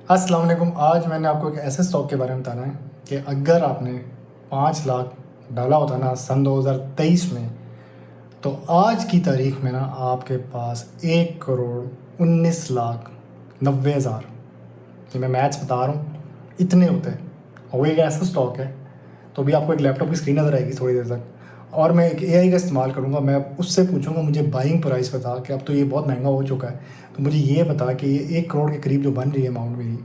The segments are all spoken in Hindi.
अस्सलाम वालेकुम। आज मैंने आपको एक ऐसे स्टॉक के बारे में बताना है कि अगर आपने 5 लाख डाला होता ना सन 2023 में, तो आज की तारीख में ना आपके पास 1 करोड़ 19 लाख 90 हज़ार, ये मैं मैथ्स बता रहा हूँ, इतने होते हैं। और वो एक ऐसा स्टॉक है, तो अभी आपको एक लैपटॉप की स्क्रीन नज़र आएगी थोड़ी देर तक, और मैं एक एआई का इस्तेमाल करूँगा। मैं उससे पूछूंगा मुझे बाइंग प्राइस बता, कि अब तो ये बहुत महंगा हो चुका है, तो मुझे ये बता कि ये 1 करोड़ के करीब जो बन रही है अमाउंट मेरी,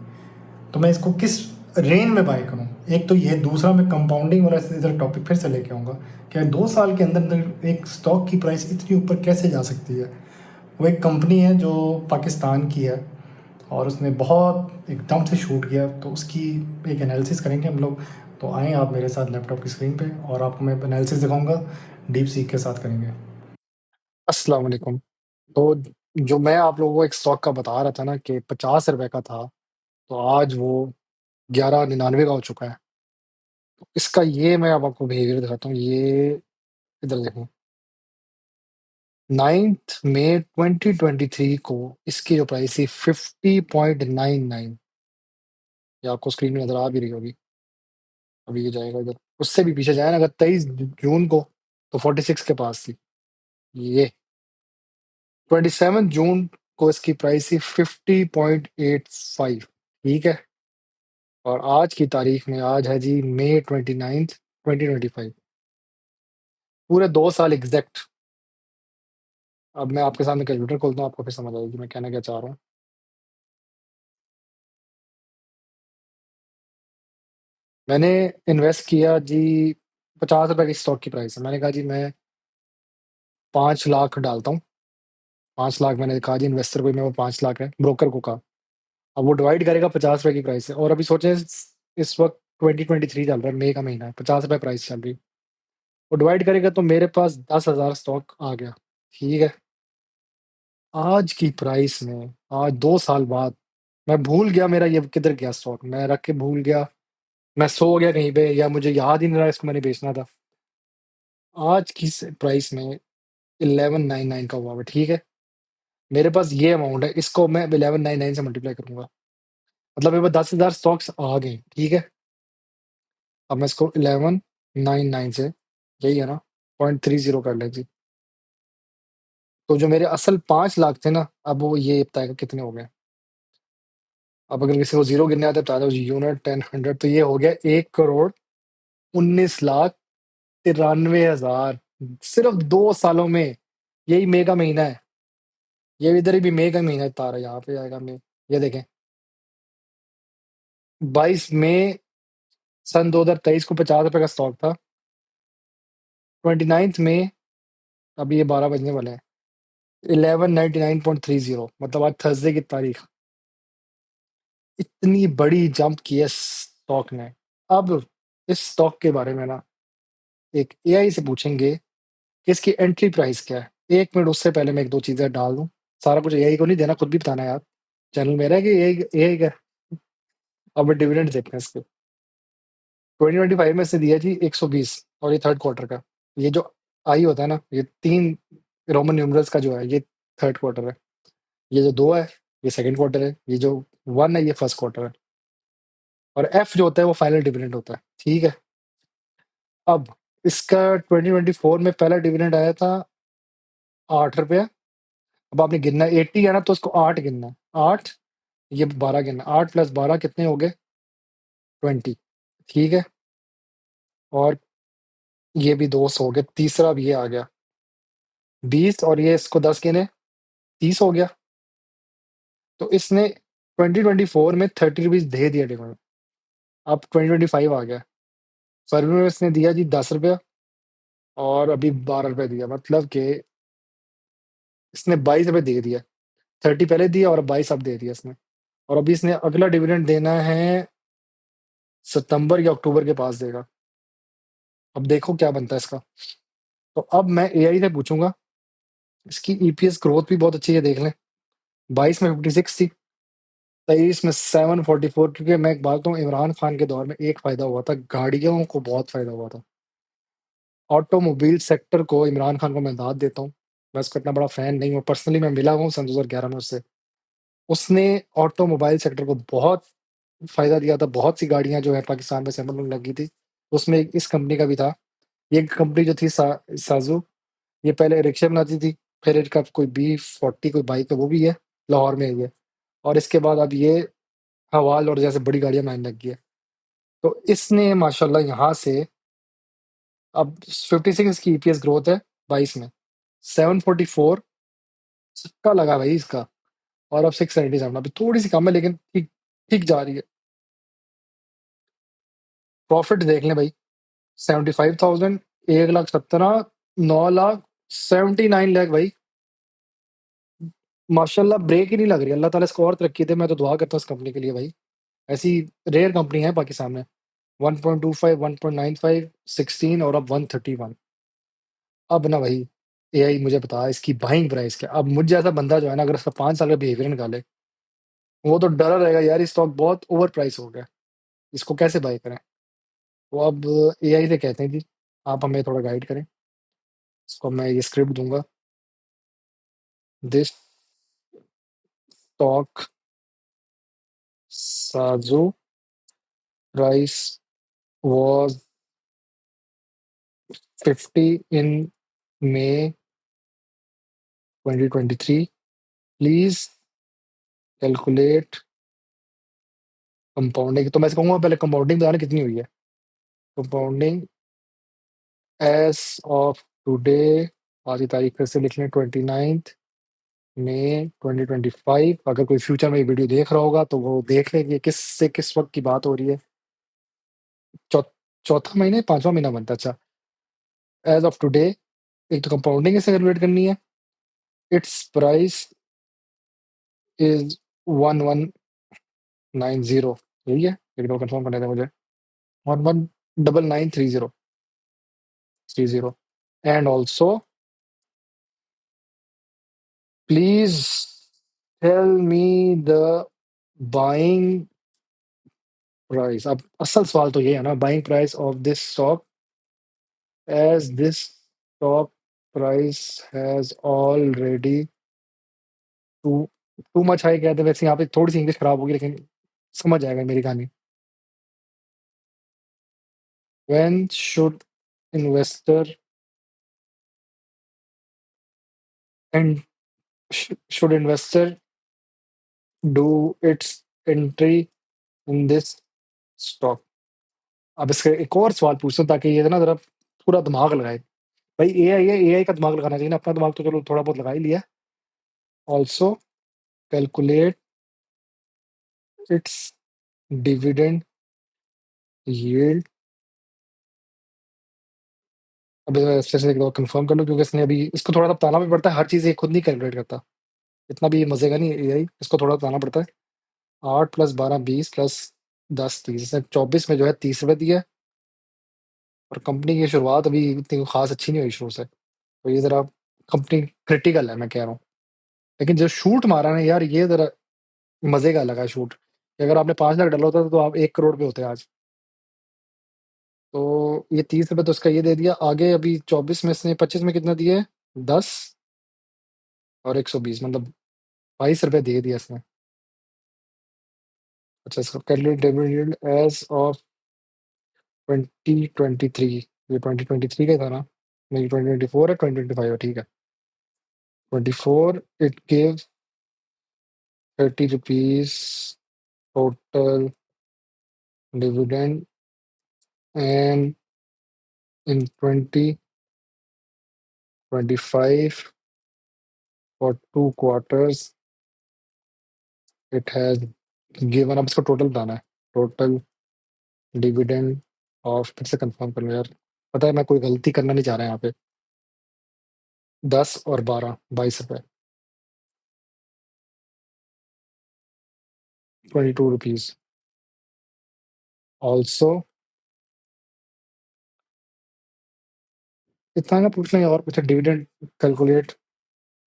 तो मैं इसको किस रेंज में बाय करूँ। एक तो ये, दूसरा मैं कंपाउंडिंग वाला इधर टॉपिक फिर से लेके आऊँगा कि 2 साल के अंदर अंदर एक स्टॉक की प्राइस इतनी ऊपर कैसे जा सकती है। वो एक कंपनी है जो पाकिस्तान की है, और उसने बहुत एकदम से शूट किया, तो उसकी एक एनालिसिस करेंगे हम लोग। तो आएँ आप मेरे साथ लैपटॉप की स्क्रीन पे, और आपको मैं एनालिसिस दिखाऊंगा, डीप सीक के साथ करेंगे। अस्सलाम वालेकुम। तो जो मैं आप लोगों को एक स्टॉक का बता रहा था ना कि 50 रुपए का था, तो आज वो 11.99 का हो चुका है। तो इसका ये मैं अब आपको बिहेवियर दिखाता हूँ। ये इधर देखो, 9 मई 2023 को इसकी जो प्राइस थी 50.99। ये आपको स्क्रीन में नजर आ भी रही होगी। अभी ये जाएगा इधर, उससे भी पीछे जाए ना, अगर 23 जून को, तो 46 के पास थी। ये 27 जून को इसकी प्राइस थी 50.85। ठीक है। और आज की तारीख में, आज है जी मई 29, 2025। पूरे 2 साल एग्जैक्ट। अब मैं आपके सामने कैलकुलेटर खोलता हूँ, आपको फिर समझ आएगी मैं कहना क्या चाह रहा हूँ। मैंने इन्वेस्ट किया जी, 50 रुपए की स्टॉक की प्राइस है। मैंने कहा जी मैं 5 लाख डालता हूँ। 5 लाख मैंने कहा जी इन्वेस्टर को, मैं वो 5 लाख है, ब्रोकर को कहा। अब वो डिवाइड करेगा, 50 रुपए की प्राइस है। और अभी सोचे इस वक्त 2023 चल रहा है, मई का महीना है, 50 रुपए प्राइस चल रही है। वो डिवाइड करेगा तो मेरे पास 10,000 स्टॉक आ गया। ठीक है। आज की प्राइस में, आज 2 साल बाद, मैं भूल गया मेरा ये किधर गया स्टॉक, मैं रख के भूल गया, मैं सो गया कहीं पे, या मुझे याद ही नहीं रहा इसको मैंने बेचना था। आज की प्राइस में 1199 का हुआ है। ठीक है। मेरे पास ये अमाउंट है, इसको मैं 1199 से मल्टीप्लाई करूंगा, मतलब मेरे पास 10,000 स्टॉक्स आ गए। ठीक है। अब मैं इसको 1199 से, यही है ना, 0.30 कर ले जी। तो जो मेरे असल 5 लाख थे ना, अब वो ये बताएगा कितने हो गए। अब अगर किसी को जीरो गिनने आते बता दो, यूनिट 10 100, तो ये हो गया 1 करोड़ 19 लाख 93 हजार, सिर्फ 2 सालों में। यही मई का महीना है। ये इधर ही भी मई का महीना तारा यहाँ पे आएगा मई। ये देखें, 22 मई सन 2023 को 50 रुपए का स्टॉक था। 29 मई, अभी ये 12 बजने वाले हैं, 1199.30, मतलब आज थर्सडे की तारीख। इतनी बड़ी जंप की है स्टॉक ने। अब इस स्टॉक के बारे में ना एक एआई से पूछेंगे कि इसकी एंट्री प्राइस क्या है। 1 मिनट, उससे पहले मैं एक दो चीजें डाल दूं। सारा कुछ एआई को नहीं देना, खुद भी बताना है यार। चैनल मेरा है कि एआई एआई का। अब डिविडेंड देखते हैं इसके। 2025 में से दिया जी 120, और ये थर्ड क्वार्टर का। ये जो आई होता है ना, ये 3 रोमन न्यूमरल्स का जो है, ये थर्ड क्वार्टर है। ये जो दो है, ये सेकंड क्वार्टर है। ये जो वन है, ये फर्स्ट क्वार्टर है। और एफ जो होता है वो फाइनल डिविडेंड होता है। ठीक है। अब इसका 2024 में पहला डिविडेंड आया था 8 रुपया। अब आपने गिनना है, 80 है ना, तो उसको 8 गिनना है। 8, ये 12 गिनना है। 8 + 12 कितने हो गए? 20। ठीक है। और ये भी 200 हो गया, तीसरा भी ये आ गया 20, और ये इसको 10 गिने, 30 हो गया। तो इसने 2024 में 30 रुपीज दे दिया डिविडेंड। अब 2025 आ गया, फरवरी में इसने दिया जी 10 रुपया, और अभी 12 रुपया दिया, मतलब कि इसने 22 रुपये दे दिया। 30 पहले दिया और 22 अब दे दिया इसने। और अभी इसने अगला डिविडेंड देना है सितंबर या अक्टूबर के पास देगा। अब देखो क्या बनता है इसका। तो अब मैं एआई से पूछूंगा। इसकी ईपीएस ग्रोथ भी बहुत अच्छी है, देख लें। 22 में 56 थी, 23 में 744। क्योंकि मैं एक बात कहूँ, इमरान खान के दौर में एक फायदा हुआ था, गाड़ियों को बहुत फायदा हुआ था। ऑटोमोबाइल सेक्टर को इमरान खान को मैं दाद देता हूँ। मैं उसका इतना बड़ा फैन नहीं हूँ, पर्सनली मैं मिला हूँ सन 2011 में उससे। उसने ऑटोमोबाइल सेक्टर को बहुत फ़ायदा दिया था, बहुत सी गाड़ियाँ जो है पाकिस्तान में असेंबल होने लगी थी, उसमें इस कंपनी का भी था। ये कंपनी जो थी साज़ू, ये पहले रिक्शा बनाती थी, फिर इनका कोई B40 कोई बाइक है वो भी है, लाहौर में है ये, और इसके बाद अब ये हवाल और जैसे बड़ी गाड़ियाँ बनाने लग गई है। तो इसने माशाल्लाह यहाँ से अब 56 की ईपीएस ग्रोथ है 22 में, 744 छक्का लगा भाई इसका, और अब 677, अभी थोड़ी-सी कम है लेकिन ठीक ठीक जा रही है। प्रॉफिट देख लें भाई, 75,000, 1,17,000, 9,00,000, 79 लाख भाई। माशाल्लाह ब्रेक ही नहीं लग रही। अल्लाह ताला इसको और तरक्की दे, मैं तो दुआ करता हूँ इस कंपनी के लिए भाई। ऐसी रेयर कंपनी है पाकिस्तान में। 1.25, 1.95, 16 और अब 131। अब ना भाई, एआई मुझे बता इसकी बाइंग प्राइस क्या? अब मुझ जैसा बंदा जो है ना, अगर इसका 5 साल का बिहेवियर निकाले, वो तो डरा रहेगा यार, ये स्टॉक बहुत ओवर प्राइस हो गया, इसको कैसे बाय करें? तो अब एआई से कहते हैं जी, आप हमें थोड़ा गाइड करें। इसको मैं ये स्क्रिप्ट दूँगा, दिस स्टॉक साजो price was 50 in May 2023, please calculate compounding. तो मैं ऐसे कहूँगा पहले कंपाउंडिंग बताना कितनी हुई है? कंपाउंडिंग एज़ ऑफ टुडे, आज की तारीख फिर से लिख लें, 29th मई 2025। अगर कोई फ्यूचर में ये वीडियो देख रहा होगा तो वो देख ले कि किस से किस वक़्त की बात हो रही है। चौ चौथा महीना या 5वां महीना बनता है? अच्छा, एज़ ऑफ टुडे, एक तो कंपाउंडिंग इससे कैलकुलेट करनी है। इट्स प्राइस इज़ 1190, यही है? एक बार कंफर्म करने दें मुझे। 119930 and also please tell me the buying price. अब असल सवाल तो ये है ना, buying price of this stock as this stock price has already too too much high कहते हैं, वैसे यहाँ पे थोड़ी-सी इंग्लिश खराब होगी लेकिन समझ जाएगा मेरी कहानी। When should investor and should investor do it's entry in this stock? अब इसका एक और सवाल पूछता हूँ ताकि ये ना ज़रा पूरा दिमाग लगाए। भाई एआई है, एआई का दिमाग लगाना चाहिए ना, अपना दिमाग तो चलो थोड़ा बहुत लगा ही लिया। Also calculate its dividend yield. अब फिर से एक बार कंफर्म कर लो क्योंकि इसने अभी इसको थोड़ा सा बताना भी पड़ता है, हर चीज़ ये खुद नहीं कैलकुलेट करता। इतना भी ये मज़े का नहीं है एआई, इसको थोड़ा बताना पड़ता है। 8 + 12 20 + 10 30, इसने 24 में जो है 30 रुपए दिए, और कंपनी की शुरुआत अभी इतनी खास अच्छी नहीं हुई शुरू से, तो ये ज़रा कंपनी क्रिटिकल है मैं कह रहा हूँ। लेकिन जो शूट मारा ना यार, ये ज़रा मज़े का लगा शूट, कि अगर आपने 5 लाख डाला होता तो आप 1 करोड़ पे होते आज। तो ये 30 रुपए तो इसका ये दे दिया, आगे अभी 24 में इसने 25 में कितना दिया है? 10 और 120, मतलब 22 रुपए दे दिया इसने। अच्छा, इसका calculate dividend yield as of 2023, ये 2023 का ही था ना? नहीं, 2024 है, 2025 है, ठीक है। 24 it gives 30 rupees total dividend, and in 2025 for 2 quarters it has given, अब इसको टोटल बताना है, टोटल डिविडेंड ऑफ, फिर से कंफर्म कर लो यार, पता है मैं कोई गलती करना नहीं चाह रहा यहाँ पे। 10 और 12 22 रुपए, 22 रुपीज। ऑल्सो इतना ना पूछ लेंगे और कुछ डिविडेंड कैलकुलेट,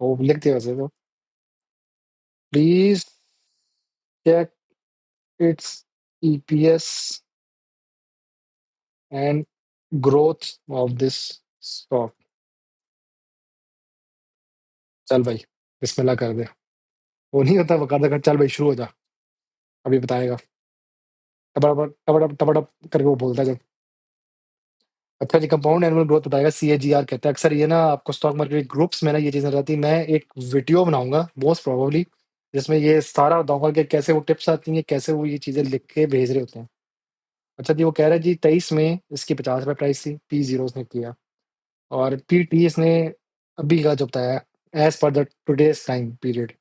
वो लिख दिया वैसे तो। Please check its EPS and growth of this stock. चल भाई, बिस्मिल्लाह कर दे। वो नहीं होता वो कहता चल भाई शुरू हो जा, अभी बताएगा, टपड़प टपड़प टपड़प करके वो बोलता है जब। अच्छा जी, कंपाउंड एनुअल ग्रोथ बताएगा, सीएजीआर कहता है। अक्सर ये ना आपको स्टॉक मार्केट ग्रुप्स में ना ये चीज़ें रहती है। मैं एक वीडियो बनाऊंगा मोस्ट प्रोबेबली, जिसमें ये सारा बताऊंगा कि कैसे वो टिप्स आती हैं, कैसे वो ये चीज़ें लिख के भेज रहे होते हैं। अच्छा जी, वो कह रहा है जी 23 में इसकी 50 रुपये प्राइस थी, P0 उसने किया, और PT इसने अभी का जो बताया as per the today's time period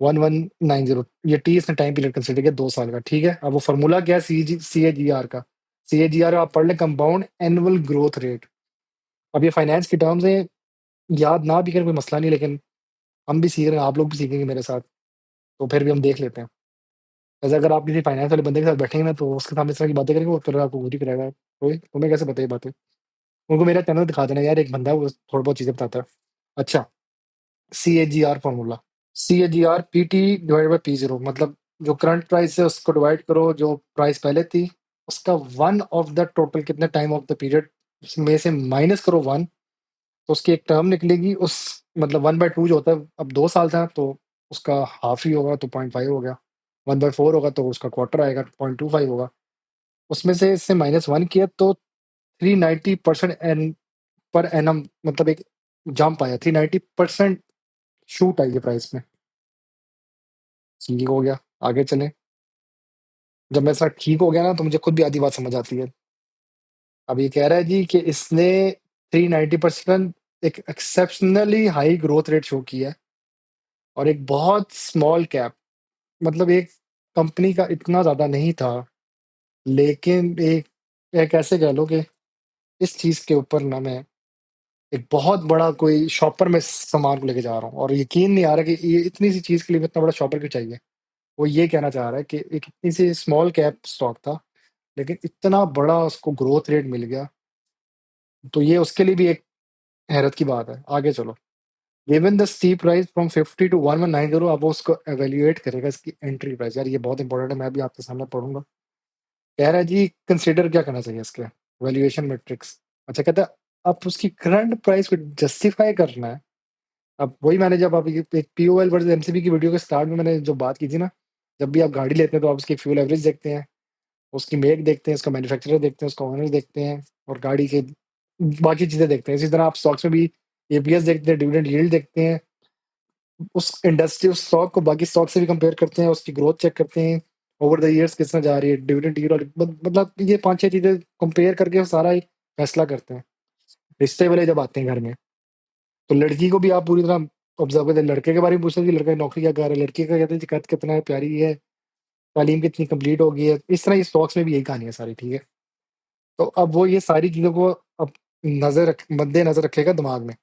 1190, ये टी इसने टाइम पीरियड कंसिडर किया 2 साल का, ठीक है। अब वो फार्मूला क्या है CAGR का, CAGR आप पढ़ लें, कंपाउंड एनुअल ग्रोथ रेट। अब ये फाइनेंस की टर्म्स है, याद ना भी करें कोई मसला नहीं, लेकिन हम भी सीख रहे हैं, आप लोग भी सीखेंगे मेरे साथ, तो फिर भी हम देख लेते हैं। जैसे अगर आप किसी फाइनेंस वाले बंदे के साथ बैठेंगे ना, तो उसके सामने इस तरह की बातें करेंगे, वो फिर आपको गुरी कराएगा, ओए तुम्हें कैसे पता ये बातें। उनको मेरा चैनल दिखा देना यार, एक बंदा है वो थोड़ी बहुत चीजें बताता है। अच्छा, CAGR फॉर्मूला, CAGR PT/P0, मतलब जो करंट प्राइस है उसको डिवाइड करो जो प्राइस पहले थी, उसका वन ऑफ द टोटल कितने टाइम ऑफ द पीरियड में से माइनस करो वन, तो उसकी एक टर्म निकलेगी। उस मतलब 1/2 जो होता है, अब 2 साल था तो उसका हाफ ही होगा तो 0.5 हो गया, 1/4 होगा तो उसका क्वार्टर आएगा 0.25 होगा, उसमें से इससे -1 किया तो 390% एन पर एनम, मतलब एक जंप आया, 390% शूट आई है प्राइस में। ठीक हो गया, आगे चले। जब मैं ऐसा ठीक हो गया ना, तो मुझे खुद भी आधी बात समझ आती है। अब ये कह रहा है जी कि इसने 390% एक exceptionally high growth rate show किया है, और एक बहुत स्मॉल कैप, मतलब एक कंपनी का इतना ज्यादा नहीं था, लेकिन एक एक ऐसे कह लो कि इस चीज के ऊपर ना मैं एक बहुत बड़ा कोई शॉपर में सामान को लेके जा रहा हूँ, और यकीन नहीं आ रहा कि ये इतनी सी चीज के लिए इतना बड़ा शॉपर क्यों चाहिए। वो ये कहना चाह रहा है कि एक इतनी सी स्मॉल कैप स्टॉक था, लेकिन इतना बड़ा उसको ग्रोथ रेट मिल गया, तो ये उसके लिए भी एक हैरत की बात है। आगे चलो, given the steep price from 50 to 1190, अब वो उसको एवेल्युएट करेगा इसकी एंट्री प्राइस। यार ये बहुत इंपॉर्टेंट है, मैं भी आपके सामने पढ़ूंगा। कह रहा है जी कंसिडर क्या करना चाहिए इसके वैल्यूएशन मैट्रिक्स। अच्छा, कहता है अब उसकी करंट प्राइस को जस्टिफाई करना है। अब वही मैंने जब आप एक POL वर्सेस MCB की वीडियो के स्टार्ट में मैंने जो बात की थी ना, जब भी आप गाड़ी लेते हैं तो आप उसकी फ्यूल एवरेज देखते हैं, उसकी मेक देखते हैं, उसका मैन्युफैक्चरर देखते हैं, उसका ओनर देखते हैं, और गाड़ी के बाकी चीज़ें देखते हैं। इसी तरह आप स्टॉक्स में भी APS देखते हैं, डिविडेंड यील्ड देखते हैं, उस इंडस्ट्री उस स्टॉक को बाकी स्टॉक से भी कंपेयर करते हैं, उसकी ग्रोथ चेक करते हैं, ओवर द ईयर्स किस तरह जा रही है, डिविडेंड यील्ड, और मतलब ये 5-6 चीज़ें कंपेयर करके वो सारा एक फैसला करते हैं। रिश्ते वाले जब आते हैं घर में, तो लड़की को भी आप पूरी तरह ऑब्जर्व करते हैं। लड़के के बारे में पूछते हैं कि लड़का की नौकरी क्या कर रहा है, लड़की का कहते हैं कि कद कितना है, प्यारी है, तालीम कितनी कंप्लीट हो गई है। इस तरह ये स्टॉक्स में भी यही कहानी है सारी, ठीक है। तो अब वो ये सारी चीज़ों को अब मद्देनजर रखेगा दिमाग में,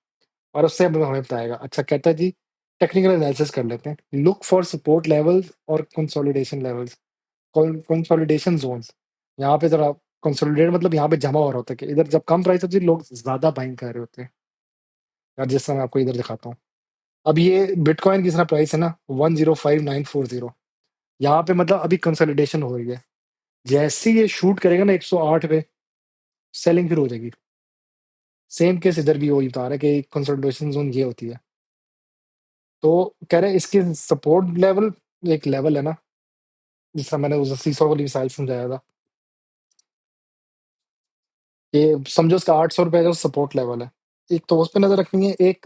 और उससे अब हमें बताएगा। अच्छा, कहता है जी टेक्निकल एनालिसिस कर लेते हैं, लुक फॉर सपोर्ट लेवल्स और कंसोलिडेशन लेवल्स, कंसोलिडेशन जोन्स। यहाँ पे जरा कंसोलिडेट मतलब यहाँ पे जमा हो रहा होता है कि इधर जब कम प्राइस होती है लोग ज्यादा बाइंग कर रहे होते हैं। यार जिस तरह मैं आपको इधर दिखाता हूँ, अब ये बिटकॉइन की तरह प्राइस है ना 105940, यहाँ पे मतलब अभी कंसोलिडेशन हो रही है। जैसे ही ये शूट करेगा ना 108 पे, सेलिंग फिर हो जाएगी। सेम केस इधर भी वही बता रहा है कि कंसोलिडेशन जोन ये होती है। तो कह रहे हैं इसके सपोर्ट लेवल, एक लेवल है ना, जिस तरह मैंने उस सीसो वाली मिसाइल समझाया था, कि समझो उसका 800 रुपये का सपोर्ट लेवल है, एक तो उस पर नजर रखनी है, एक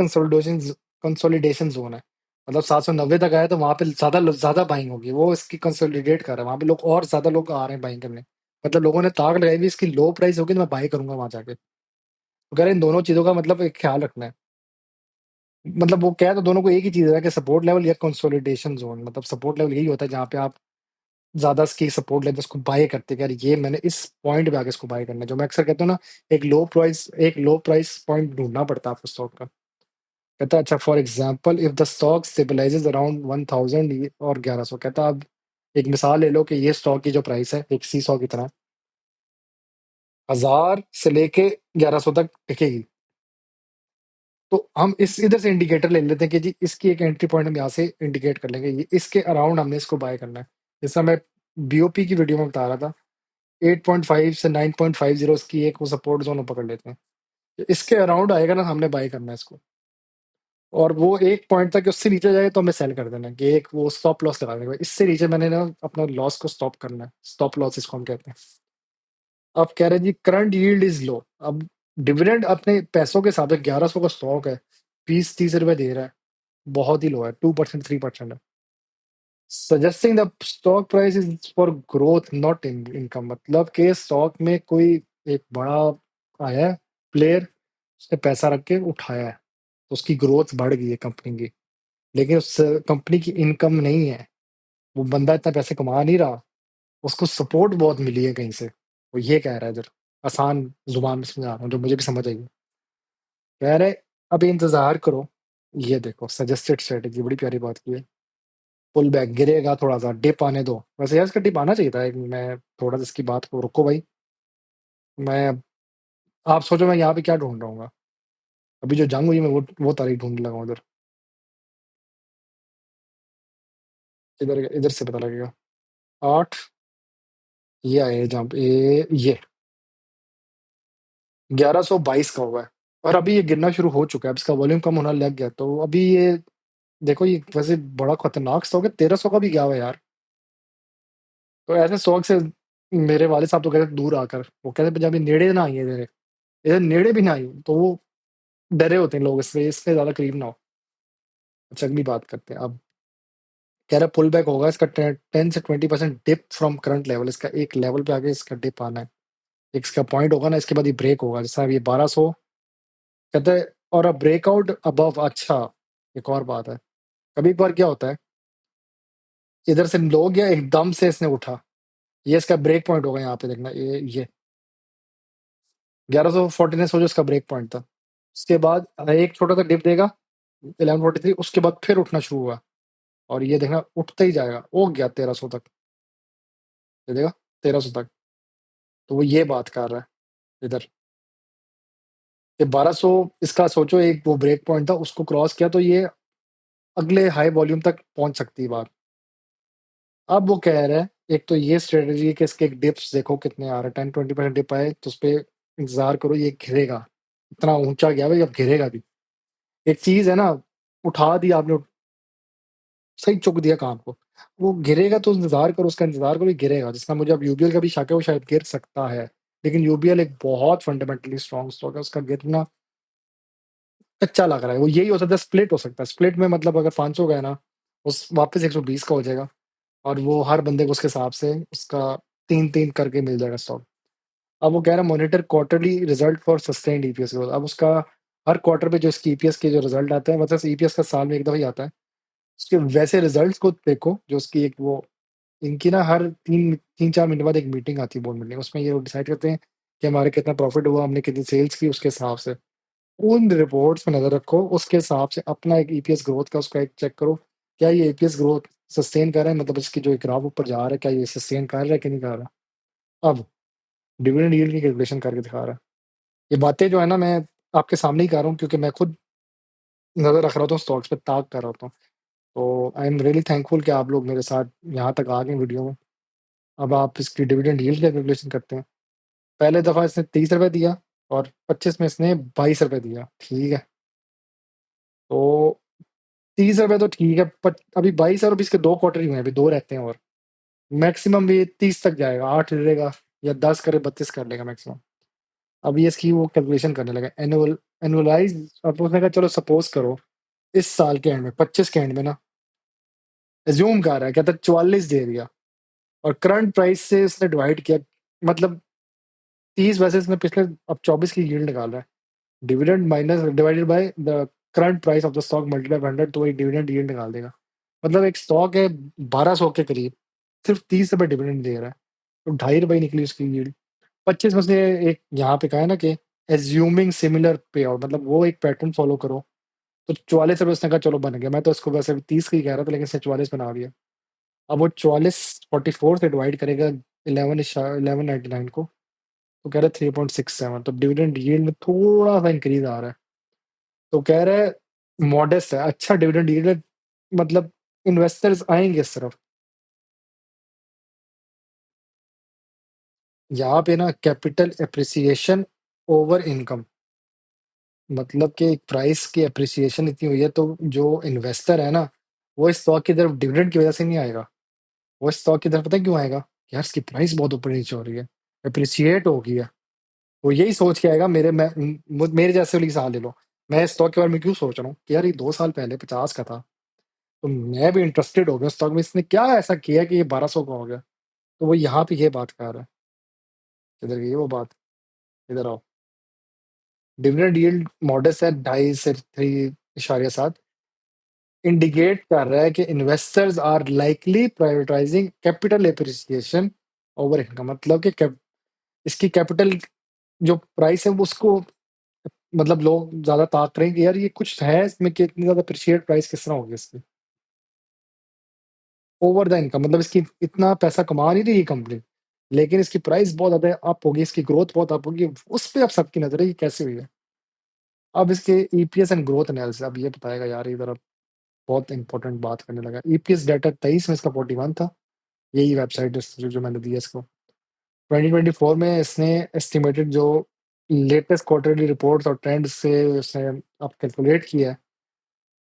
कंसोलिडेशन जोन है, मतलब 790 तक आया तो वहां पे ज्यादा ज्यादा बाइंग होगी, वो इसकी कंसोलिडेट कर रहा है, वहां पे लोग और ज्यादा लोग आ रहे हैं बाइंग करने, मतलब लोगों ने ताक लगाई भी इसकी लो प्राइस होगी तो मैं बाई करूंगा वहां जाके। तो कह रहे हैं इन दोनों चीजों का मतलब एक ख्याल रखना है। मतलब वो कह तो दोनों को एक ही चीज है कि सपोर्ट लेवल या कंसोलिडेशन जोन, मतलब सपोर्ट लेवल यही होता है जहाँ पे आप ज्यादा इसकी सपोर्ट लेते हैं, उसको बाय करते हैं कि यार ये मैंने इस पॉइंट पे आके इसको बाय करना है। जो मैं अक्सर कहता हूँ ना, एक लो प्राइस पॉइंट ढूंढना पड़ता है आपको स्टॉक का। कहता है अच्छा, for example if the stock stabilises around 1000 और 1100, कहता है अब एक मिसाल ले लो कि ये स्टॉक की जो प्राइस है एक सी सौ की तरह 1000 से लेके 1100 तक टिकेगी, तो हम इस इधर से इंडिकेटर ले लेते हैं कि जी इसकी एक एंट्री पॉइंट हम यहाँ से इंडिकेट कर लेंगे, ये इसके अराउंड हमने इसको बाय करना है। जैसा मैं BOP की वीडियो में बता रहा था, 8.5 से 9.50 की एक वो सपोर्ट जोन पकड़ लेते हैं, तो इसके अराउंड आएगा ना, हमने बाय करना है इसको। और वो एक पॉइंट तक उससे नीचे जाए तो हमें सेल कर देना है कि एक वो स्टॉप लॉस लगा देगा, इससे नीचे मैंने ना अपना लॉस को स्टॉप करना है, स्टॉप लॉस इसको हम कहते हैं। अब कह रहे हैं जी करंट यील्ड इज लो। अब डिविडेंड अपने पैसों के हिसाब से 1100 का स्टॉक है, 20-30 रुपए दे रहा है, बहुत ही लो है, 2% 3% है। Suggesting the stock price is for growth not in income, मतलब के स्टॉक में कोई एक बड़ा आया है प्लेयर, उसने पैसा रख के उठाया है, तो उसकी ग्रोथ बढ़ गई है कंपनी की, लेकिन उस कंपनी की इनकम नहीं है, वो बंदा इतना पैसे कमा नहीं रहा, उसको सपोर्ट बहुत मिली है कहीं से, वो ये कह रहा है इधर। आसान जुबान में समझा रहा हूँ जो मुझे भी समझ आई। कह रहे अब इंतजार करो, ये देखो सजेस्टेड स्ट्रेटेजी बड़ी प्यारी बात की है। पुल बैक गिरेगा, थोड़ा सा डिप आने दो, वैसे यार इसका डिप आना चाहिए था। मैं थोड़ा सा इसकी बात को रुको भाई। मैं आप सोचो मैं यहाँ पे क्या ढूंढ रहा हूँ। अभी जो जंग हुई मैं वो तारीख ढूंढने लगा हूँ इधर। इधर इधर से पता लगेगा। 8, ये आए जंप ये 1122 का हुआ है, और अभी ये गिरना शुरू हो चुका है, अब इसका वॉल्यूम कम होना लग गया, तो अभी ये देखो ये वैसे बड़ा खतरनाक स्टॉक है, 1300 का भी गया हुआ है यार। तो ऐसे स्टॉक से मेरे वाले साहब तो कहते दूर आकर, वो कहते पंजाबी नेड़े ना आइए तेरे, इधर नेड़े भी ना आई, तो वो डरे होते हैं लोग इससे ज्यादा करीब ना हो। अच्छा अगली बात करते हैं अब। कह रहा पुल बैक होगा इसका 10 से 20% डिप फ्रॉम करंट लेवल, इसका एक लेवल पे आके इसका डिप आना है, एक इसका पॉइंट होगा ना, इसके बाद ये ब्रेक होगा, जैसा ये 1200 कहते हैं। और अब ब्रेकआउट अबव, अच्छा एक और बात है, कभी एक बार क्या होता है, इधर से लो गया एकदम से इसने उठा, ये इसका ब्रेक पॉइंट होगा, यहाँ पे देखना ये 1140 ने सोचो इसका ब्रेक पॉइंट था। उसके बाद एक छोटा सा डिप देगा 1143, उसके बाद फिर उठना शुरू हुआ, और ये देखना उठते ही जाएगा, वो गया 1300 तक, ये देखा 1300 तक। तो वो ये बात कर रहा है इधर कि 1200 इसका सोचो एक वो ब्रेक पॉइंट था, उसको क्रॉस किया तो ये अगले हाई वॉल्यूम तक पहुंच सकती है बात। अब वो कह रहा है एक तो ये स्ट्रेटेजी के इसके डिप्स देखो कितने आ रहे हैं, 10-20% डिप आए तो उस पर इंतजार करो, ये गिरेगा, इतना ऊंचा गया भाई, अब गिरेगा भी। एक चीज है ना, उठा दिया आपने, सही चुक दिया काम को, वो गिरेगा तो इंतजार करो, उसका इंतजार करो, ये गिरेगा। जिसका मुझे अब यूबीएल का भी शक है, वो शायद गिर सकता है, लेकिन यूबीएल एक बहुत फंडामेंटली स्ट्रॉन्ग स्टॉक है, उसका गिरना अच्छा लग रहा है। वो यही हो सकता है, स्प्लिट हो सकता है, स्प्लिट में मतलब अगर 500 का है ना, उस वापस 120 का हो जाएगा, और वो हर बंदे को उसके हिसाब से उसका 3-3 करके मिल जाएगा स्टॉक। अब वो कह रहा है monitor quarterly result for sustained EPS growth. अब उसका हर क्वार्टर पे जो इसकी ईपीएस के जो रिजल्ट आते हैं, मतलब ईपीएस का साल में एक दफा ही आता है, उसके वैसे रिजल्ट्स को देखो, जो उसकी एक वो इनकी ना हर 3-4 महीने बाद एक मीटिंग आती है, बोर्ड मीटिंग, उसमें ये डिसाइड करते हैं कि हमारे कितना प्रॉफिट हुआ, हमने कितनी सेल्स की, उसके हिसाब से उन रिपोर्ट्स में नजर रखो, उसके हिसाब से अपना एक ईपीएस ग्रोथ का उसका एक चेक करो, क्या ये ईपीएस ग्रोथ सस्टेन कर रहा है, मतलब इसकी जो ग्राफ ऊपर जा रहा है क्या ये सस्टेन कर रहा है कि नहीं कर रहा। अब डिविडेंड यील्ड की कैलकुलेशन करके दिखा रहा है। ये बातें जो है ना, मैं आपके सामने ही कर रहा हूँ, क्योंकि मैं खुद नजर रख रहा था स्टॉक्स पे, ताक कर रहा था। तो आई एम रियली थैंकफुल कि आप लोग मेरे साथ यहाँ तक आ गए वीडियो में। अब आप इसकी डिविडेंड यील्ड की कैलकुलेशन करते हैं। पहले दफा इसने 30 रुपए दिया, और 25 में इसने 22 रुपए दिया, ठीक है। तो 30 रुपए तो ठीक है, पर अभी 22 और 20 के 2 क्वार्टर ही हुए हैं, अभी 2 रहते हैं, और मैक्सिमम भी 30 तक जाएगा, 8 ले लेगा, या 10 करे 32 कर लेगा मैक्सिमम। अब ये इसकी वो कैलकुलेशन करने लगा एनुअलाइज। अब उसने कहा चलो सपोज करो इस साल के एंड में, 25 के एंड में ना, एज्यूम कर रहा है, कहता है 44 दे दिया, और करंट प्राइस से इसने डिवाइड किया, मतलब 30 वैसे इसने पिछले, अब 24 की यील्ड निकाल रहा है, dividend minus divided by the current price of the stock multiply 100, तो वही डिविडेंड यील्ड निकाल देगा। मतलब एक स्टॉक है 1200 के करीब, सिर्फ 30 रुपए डिविडेंड दे रहा है, तो 2.5 रुपए निकली उसकी यील्ड। 25 में से एक यहाँ पे कहा है ना कि एज्यूमिंग सिमिलर पे आउट, मतलब वो एक पैटर्न फॉलो करो, तो 44 रुपए उसने कहा चलो बन गया। मैं तो इसको वैसे भी 30 का ही कह रहा था, लेकिन इसने 44 बना दिया। अब वो 44 से डिवाइड करेगा 1199 को, तो कह रहे 3.67, तो डिविडेंड यील्ड में थोड़ा सा इंक्रीज आ रहा है। तो कह रहे मॉडेस्ट है, अच्छा डिविडेंड यील्ड है, मतलब इन्वेस्टर्स आएंगे इस तरफ। यहाँ पे ना कैपिटल एप्रिसिएशन ओवर इनकम, मतलब कि प्राइस की एप्रिसिएशन इतनी हुई है, तो जो इन्वेस्टर है ना, वो इस स्टॉक की तरफ डिविडेंड की वजह से नहीं आएगा। वो इस स्टॉक की तरफ पता है क्यों आएगा? यार इसकी प्राइस बहुत ऊपर नीचे हो रही है, एप्रिसिएट हो गई है। वो यही सोच के आएगा। मेरे जैसे वाली साल ले लो। मैं इस स्टॉक के बारे में क्यों सोच रहा हूँ कि यार ये 2 साल पहले 50 का था, तो मैं भी इंटरेस्टेड हो गया स्टॉक में। इसने क्या ऐसा किया कि ये 1200 का हो गया? तो वो यहाँ पे ये बात कर रहा है। किधर गई है वो बात? इधर आओ। डिविडेंड यील्ड मॉडस है 2.5 से 3.7, इंडिकेट कर रहा है कि investors are likely prioritising capital appreciation over income. मतलब कि इसकी कैपिटल जो प्राइस है वो उसको, मतलब लोग ज्यादा ताक रहे हैं कि यार ये कुछ है इसमें कि इतनी ज्यादा अप्रिशिएट प्राइस किस तरह होगी इसकी ओवर द इनकम। मतलब इसकी इतना पैसा कमा नहीं रही ये कंपनी, लेकिन इसकी प्राइस बहुत ज्यादा अप होगी, इसकी ग्रोथ बहुत अप होगी। उस पर अब सबकी नजर है कि कैसे हुई है। अब इसके ईपीएस एंड ग्रोथ एनालिसिस अब ये बताएगा यार। इधर अब बहुत इंपॉर्टेंट बात करने लगा। ईपीएस डाटा 23 में इसका 41 था। यही वेबसाइट जो मैंने दी है इसको। 2024 में इसने एस्टिमेटेड जो लेटेस्ट क्वार्टरली रिपोर्ट्स और ट्रेंड से उसने अब कैलकुलेट किया है,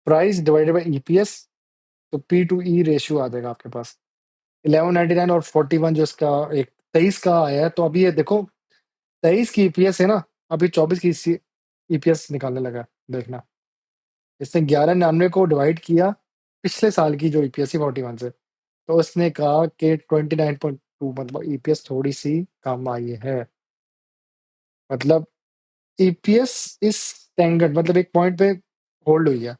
प्राइस डिवाइडेड बाय ईपीएस, तो पी टू ई रेशियो आ जाएगा आपके पास। 1199 और 41 जो इसका एक 23 का आया है। तो अभी ये देखो 23 की ईपीएस है ना, अभी 24 की ईपीएस निकालने लगा। देखना, इसने 1199 को डिवाइड किया पिछले साल की जो ईपीएस थी 41 से, तो उसने कहा कि 29.2, मतलब ईपीएस थोड़ी सी कम आई है। मतलब ईपीएस इस स्टैंडर्ड, मतलब एक पॉइंट पे होल्ड हुई है।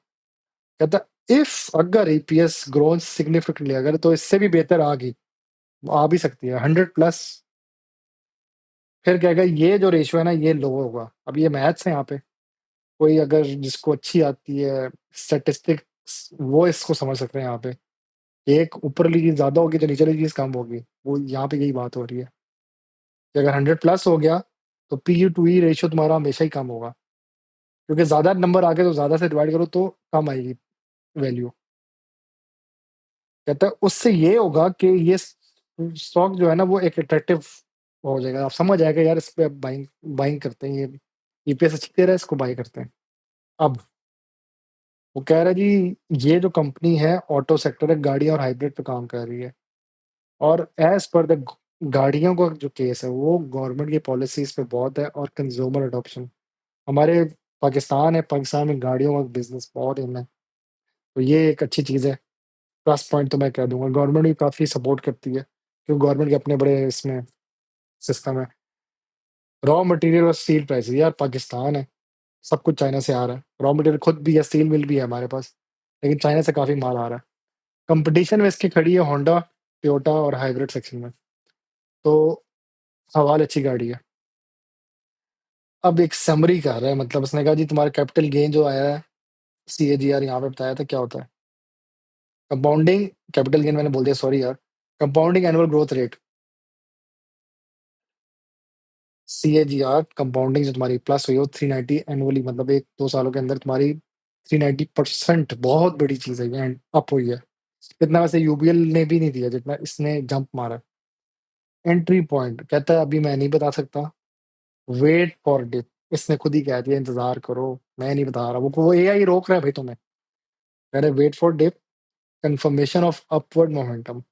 कहता इफ अगर ईपीएस ग्रोथ सिग्निफिकेंटली, अगर तो इससे भी बेहतर आ गई, आ भी सकती है 100+, फिर कहेगा ये जो रेशियो है ना ये लो होगा। अब ये मैथ्स है यहाँ पे। कोई अगर जिसको अच्छी आती है स्टैटिस्टिक्स, वो इसको समझ सकते हैं यहाँ पे। एक ऊपर वाली चीज ज्यादा होगी तो नीचे वाली चीज कम होगी। वो यहाँ पे यही बात हो रही है कि अगर 100+ हो गया तो P U to E ratio तुम्हारा हमेशा ही कम होगा, क्योंकि ज्यादा नंबर आ गए तो ज्यादा से डिवाइड करो तो कम आएगी वैल्यू। कहता है उससे ये होगा कि ये स्टॉक जो है ना वो एक अट्रैक्टिव हो जाएगा। आप समझ आएगा यार इस पे बाइंग बाइंग करते हैं। ये ईपीएस अच्छी दे रहा है, इसको बाई करते हैं। अब वो कह रहा है जी ये जो कंपनी है ऑटो सेक्टर है, गाड़ी और हाइब्रिड पे काम कर रही है। और एज पर द गाड़ियों का जो केस है वो गवर्नमेंट की पॉलिसीज पे बहुत है और कंज्यूमर अडॉप्शन। हमारे पाकिस्तान है, पाकिस्तान में गाड़ियों का बिजनेस बहुत इन है, तो ये एक अच्छी चीज़ है। प्लस पॉइंट तो मैं कह दूंगा गवर्नमेंट भी काफ़ी सपोर्ट करती है, क्योंकि गवर्नमेंट के अपने बड़े इसमें सिस्टम है। रॉ मटेरियल और स्टील प्राइस, यार पाकिस्तान है, सब कुछ चाइना से आ रहा है। रॉ मटेरियल खुद भी है, स्टील मिल भी है हमारे पास, लेकिन चाइना से काफ़ी माल आ रहा है। कंपटीशन में इसकी खड़ी है होंडा, टोयोटा और हाइब्रिड सेक्शन में। तो हवाल अच्छी गाड़ी है। अब एक समरी कर रहा है, मतलब उसने कहा जी तुम्हारा कैपिटल गेन जो आया है, सी ए जी आर यहाँ पे बताया था क्या होता है। कंपाउंडिंग कैपिटल गेन मैंने बोल दिया, सॉरी यार। Compounding annual growth rate, C A G R compounding जो तुम्हारी प्लस हुई हो 390 एनुअली, मतलब 1-2 सालों के अंदर तुम्हारी 390%, बहुत बड़ी चीज है ये, अप हुई है। इतना वैसे यूबीएल ने भी नहीं दिया जितना इसने जंप मारा। एंट्री पॉइंट कहता है अभी मैं नहीं बता सकता, वेट फॉर डिप, इसने खुद ही कह दिया इंतजार करो, मैं नहीं बता रहा। वो एआई रोक रहा है भाई तुम्हें। कह रहे wait for dip, confirmation of upward momentum.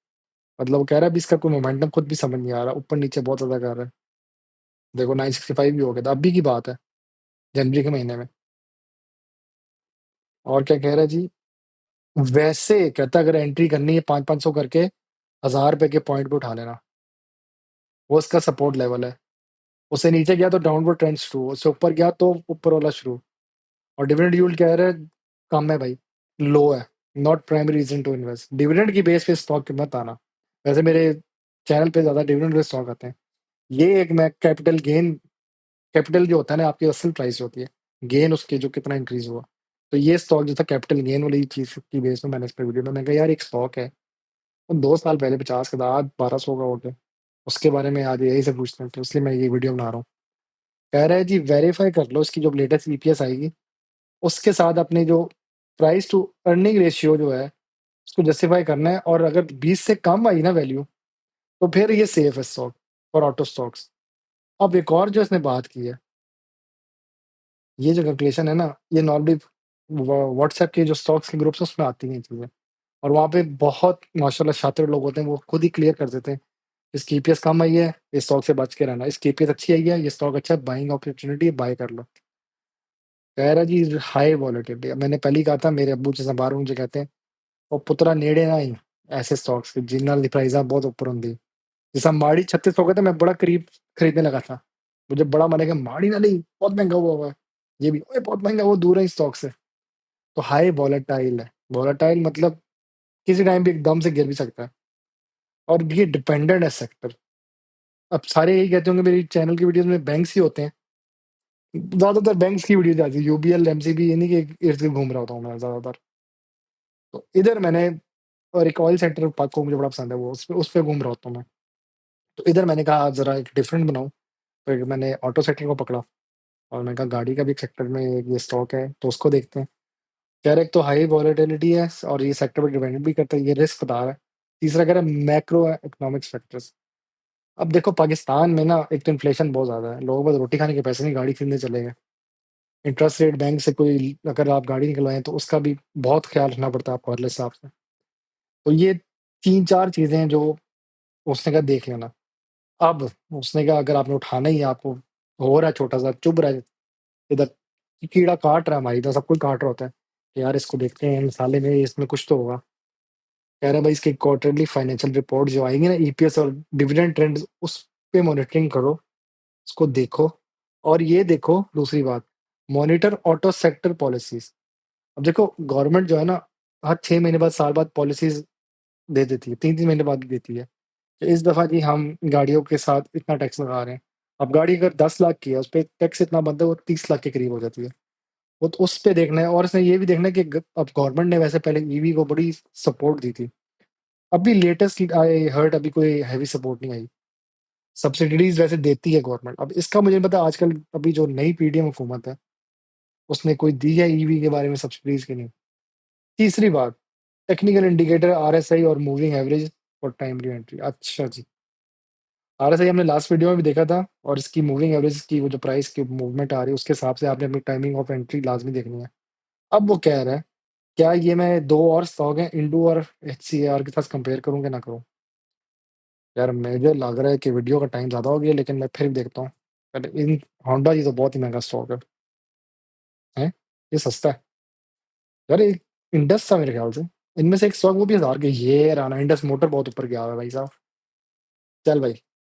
मतलब वो कह रहा है अभी इसका कोई मोमेंटम खुद भी समझ नहीं आ रहा, ऊपर नीचे बहुत ज्यादा कर रहा है। देखो 965 भी हो गया था, अभी की बात है, जनवरी के महीने में। और क्या कह रहा है जी, वैसे कहता है अगर एंट्री करनी है 500-500 करके 1000 रुपए के पॉइंट पे उठा लेना, वो उसका सपोर्ट लेवल है। उससे नीचे गया तो डाउनवर्ड ट्रेंड शुरू, उससे ऊपर गया तो ऊपर वाला शुरू। और डिविडेंड यील्ड कह रहे हैं कम है भाई, लो है। Not primary reason to invest, dividend की बेस पे स्टॉक के मत आना। वैसे मेरे चैनल पे ज्यादा डिविडेंड पे स्टॉक आते हैं। ये एक मैं कैपिटल गेन, कैपिटल जो होता है ना आपकी असल प्राइस होती है, गेन उसके जो कितना इंक्रीज हुआ। तो ये स्टॉक जो था कैपिटल गेन वाली चीज की बेस पे मैंने इस पे वीडियो में मैंने कहा यार एक स्टॉक है, तो 2 साल पहले 50 का था, आज 1200 का हो गया। उसके बारे में आज यही से पूछते हैं, तो इसलिए मैं ये वीडियो बना रहा हूँ। कह रहा है जी वेरीफाई कर लो इसकी जो लेटेस्ट ईपीएस आएगी, उसके साथ अपने जो प्राइस टू अर्निंग रेशियो जो है उसको जस्टिफाई करना है। और अगर 20 से कम आई ना वैल्यू, तो फिर ये सेफ है स्टॉक और ऑटो स्टॉक्स। अब एक और जो इसने बात की है, ये जो कैलकुलेशन है ना, ये नॉर्मली व्हाट्सएप के जो स्टॉक्स के ग्रुप्स हैं उसमें आती हैं चीज़ें। और वहाँ पे बहुत माशाल्लाह शातिर लोग होते हैं, वो खुद ही क्लियर कर देते हैं। इसकी ईपीएस कम आई है, इस स्टॉक से बच के रहना। इसकी ईपीएस अच्छी आई है, ये स्टॉक अच्छा है, बाइंग अपॉर्च्युनिटी है, बाय कर लो। कह रहा जी हाई वॉलेटिलिटी। अब मैंने पहले ही कहा था, मेरे अब्बू जैसे बाहर मुझे कहते हैं, "ਉਹ ਪੁੱਤਰਾ ਨੇੜੇ ਨਾ ਆਈ ऐसे स्टॉक्स के जिन्हां दी प्राइस बहुत ऊपर होंदी।" जैसा माड़ी 36 हो गए थे, मैं बड़ा करीब खरीदने लगा था। मुझे बड़ा मन है कि माड़ी ना नहीं, बहुत महँगा हुआ है। ये भी, ओए बहुत महँगा, वो दूर है इस स्टॉक से। तो हाई वॉलेटाइल है। वॉलेटाइल मतलब किसी टाइम भी एकदम से गिर भी सकता है और ये डिपेंडेंट है सेक्टर। अब सारे यही कहते होंगे मेरी चैनल की वीडियोज़ में बैंक्स ही होते हैं। ज़्यादातर बैंक्स की वीडियोज़ आती है, यूबीएल, एमसीबी इन्हीं के इर्द-गिर्द घूम रहा होता हूँ मैं ज़्यादातर। तो इधर मैंने और एक ऑयल सेक्टर पाको मुझे बड़ा पसंद है, वो उस पे घूम रहा होता हूँ मैं। तो इधर मैंने कहा आज ज़रा एक डिफरेंट बनाऊँ, फिर मैंने ऑटो सेक्टर को पकड़ा और मैंने कहा गाड़ी का भी एक सेक्टर में ये स्टॉक है, तो उसको देखते हैं। कह रहे एक तो हाई वॉलेटिलिटी है और ये सेक्टर पे डिपेंड भी करता है, ये रिस्क बता रहा है। तीसरा कह रहा है मैक्रो इकोनॉमिक फैक्टर्स। अब देखो पाकिस्तान में ना एक तो इन्फ्लेशन बहुत ज़्यादा है, लोगों के पास रोटी खाने के पैसे नहीं, गाड़ी खरीदने चले गए। इंटरेस्ट रेट बैंक से कोई अगर आप गाड़ी निकलवाएँ तो उसका भी बहुत ख़्याल रखना पड़ता है आपको हर हिसाब से। तो ये 3-4 चीज़ें हैं जो उसने कहा देख लेना। अब उसने कहा अगर आपने उठाना ही है, आपको हो रहा है छोटा-सा, चुभ रहा है, इधर कीड़ा काट रहा है हमारी तरह, सब कोई काट रहा होता है, कि यार इसको देखते हैं मसाले में इसमें कुछ तो होगा। कह रहा है भाई इसकी क्वार्टरली फाइनेंशियल रिपोर्ट जो आएँगी ना, ईपीएस और डिविडेंड ट्रेंड्स, उस पे मॉनिटरिंग करो, उसको देखो और ये देखो दूसरी बात, मॉनिटर ऑटो सेक्टर पॉलिसीज़। अब देखो गवर्नमेंट जो है ना, हर 6 महीने बाद, साल बाद पॉलिसीज़ दे देती है, 3-3 महीने बाद भी देती है। कि इस दफ़ा जी हम गाड़ियों के साथ इतना टैक्स लगा रहे हैं। अब गाड़ी अगर 10 लाख की है, उस पे टैक्स इतना बनता है, वो 30 लाख के करीब हो जाती है। वो तो उस पे देखना है और इसमें ये भी देखना है कि अब गवर्नमेंट ने वैसे पहले ईवी को बड़ी सपोर्ट दी थी। अभी लेटेस्ट आई हर्ड अभी कोई हेवी सपोर्ट नहीं आई। सब्सिडीज़ वैसे देती है गवर्नमेंट। अब इसका मुझे नहीं पता आजकल अभी जो नई पीडीएम हुकूमत है, उसने कोई दी है ईवी के बारे में सब्सिडीज़ की नहीं। तीसरी बात, टेक्निकल इंडिकेटर आरएसआई और मूविंग एवरेज और टाइमली एंट्री। अच्छा जी। आरएसआई हमने लास्ट वीडियो में भी देखा था और इसकी मूविंग एवरेज की वो जो प्राइस की मूवमेंट आ रही है, उसके हिसाब से आपने अपनी टाइमिंग ऑफ एंट्री लाज़मी देखनी है। अब वो कह रहा है, क्या ये मैं 2 और स्टॉक हैं, इंडू और एचसीएआर के साथ कंपेयर करूँ कि ना करूँ? यार मुझे लग रहा है कि वीडियो का टाइम ज़्यादा हो गया, लेकिन मैं फिर भी देखता हूँ। पहले इन होंडा ये तो बहुत ही महँगा स्टॉक है। हैं? ये सस्ता है। यार एक इंडस था मेरे ख्याल से। इनमें से एक स्टॉक वो भी 1000 के, ये रहा ना इंडस मोटर बहुत ऊपर गया हुआ है भाई साहब। चल भाई।